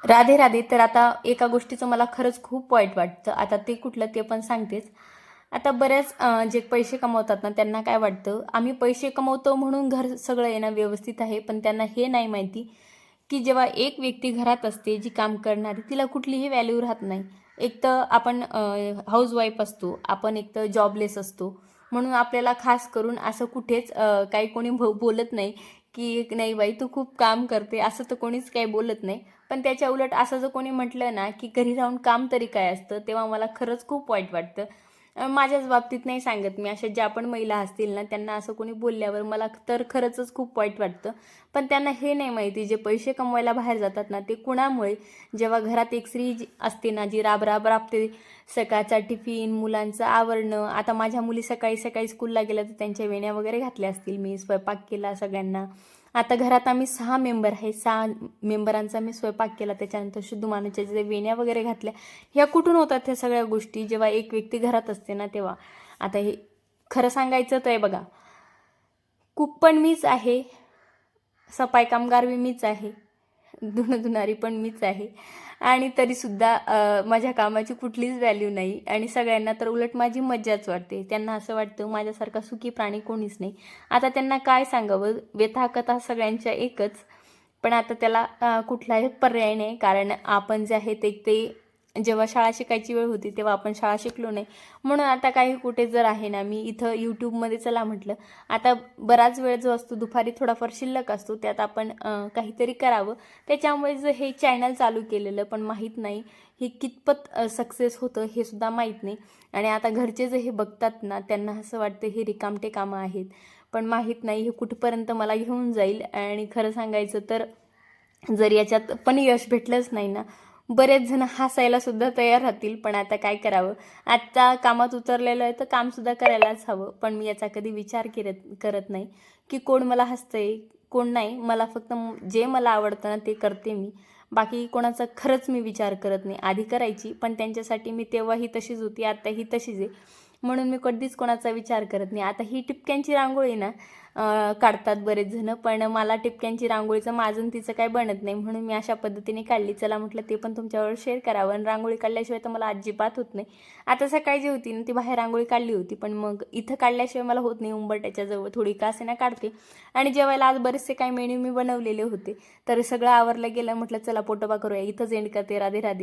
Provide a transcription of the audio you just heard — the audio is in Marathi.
राधे राधे. तर आता एका गोष्टीचं मला खरंच खूप वाईट वाटतं. आता ते कुठलं ते पण सांगतेच. आता बऱ्याच जे पैसे कमवतात ना, त्यांना काय वाटतं, आम्ही पैसे कमवतो म्हणून घर सगळं येणं व्यवस्थित आहे. पण त्यांना हे नाही माहिती, की जेव्हा एक व्यक्ती घरात असते, जी काम करणारी, तिला कुठलीही व्हॅल्यू राहत नाही. एक तर आपण हाऊसवाईफ असतो, आपण एक तर जॉबलेस असतो. म्हणून आपल्याला खास करून असं कुठेच काही कोणी बोलत नाही, की नाही बाई तू खूप काम करते, असं तर कोणीच काही बोलत नाही. पण त्याच्या उलट असं जर कोणी म्हटलं ना, की घरी राहून काम तरी काय असतं, तेव्हा मला खरंच खूप वाईट वाटतं. माझ्याच बाबतीत नाही सांगत मी, अशा ज्या पण महिला असतील ना, त्यांना असं कोणी बोलल्यावर मला तर खरंच खूप वाईट वाटतं. पण त्यांना हे नाही माहिती, जे पैसे कमवायला बाहेर जातात ना, ते कुणामुळे, जेव्हा घरात एक स्त्री असते ना, जी राब राबते, सकाळचा टिफिन, मुलांचं आवरणं. आता माझ्या मुली सकाळी सकाळी स्कूलला गेल्या तर त्यांच्या वेण्या वगैरे घातल्या असतील, मी स्वयंपाक केला सगळ्यांना. आता घरात आम्ही 6 मेंबर आहे. 6 मेंबरांचा मी स्वयंपाक केला. त्याच्यानंतर शुद्ध मानाच्या जे वेण्या वगैरे घातल्या, ह्या कुठून होतात ह्या सगळ्या गोष्टी, जेव्हा एक व्यक्ती घरात असते ना तेव्हा. आता हे खरं सांगायचं तर आहे बघा, कुक पण मीच आहे, सफाई कामगार बी मीच आहे, धुणं धुणारी पण मीच आहे. आणि तरीसुद्धा माझ्या कामाची कुठलीच व्हॅल्यू नाही. आणि सगळ्यांना तर उलट माझी मज्जाच वाटते. त्यांना असं वाटतं माझ्यासारखा सुखी प्राणी कोणीच नाही. आता त्यांना काय सांगावं, व्यथा-कथा सगळ्यांच्या एकच. पण आता त्याला कुठलाही पर्याय नाही. कारण आपण जे आहे ते जेव्हा शाळा शिकायची वेळ होती तेव्हा आपण शाळा शिकलो नाही. म्हणून आता काही कुठे जर आहे ना, मी इथं यूट्यूबमध्ये चला म्हटलं, आता बराच वेळ जो असतो दुपारी थोडाफार शिल्लक असतो, त्यात आपण काहीतरी करावं. त्याच्यामुळे जर हे चॅनल चालू केलेलं, पण माहीत नाही हे कितपत सक्सेस होतं हे सुद्धा माहीत नाही. आणि आता घरचे जे हे बघतात ना, त्यांना असं वाटतं हे रिकामटे कामं आहेत. पण माहीत नाही हे कुठपर्यंत मला घेऊन जाईल. आणि खरं सांगायचं तर जर याच्यात पण यश भेटलंच नाही ना, बरेच जण हसायला सुद्धा तयार राहतील. पण आता काय करावं, आत्ता कामात उतरलेलं आहे तर कामसुद्धा करायलाच हवं. पण मी याचा कधी विचार करत नाही, की कोण मला हसतंय, कोण नाही. मला फक्त जे मला आवडतं ना ते करते मी. बाकी कोणाचा खरंच मी विचार करत नाही. आधी करायची, पण त्यांच्यासाठी मी तेव्हाही तशीच होती, आत्ताही तशीच आहे. म्हणून मी कधीच कोणाचा विचार करत नाही. आता ही टिपक्यांची रांगोळी ना काढतात बरेच जण, पण मला टिपक्यांची रांगोळीचं माझं आणि तिचं काही बनत नाही. म्हणून मी अशा पद्धतीने काढली. चला म्हटलं ते पण तुमच्यावर शेअर करावं. आणि रांगोळी काढल्याशिवाय तर मला अजिबात होत नाही. आता सकाळी जी होती ना ती बाहेर रांगोळी काढली होती, पण मग इथं काढल्याशिवाय मला होत नाही. उंबरट्याच्या जवळ थोडी का असेना काढते. आणि जेवायला आज बरेचसे काही मेन्यू मी बनवलेले होते, तर सगळं आवरलं गेलं. म्हटलं चला पोटोबा करूया. इथंच एंड करते. राधे राधे.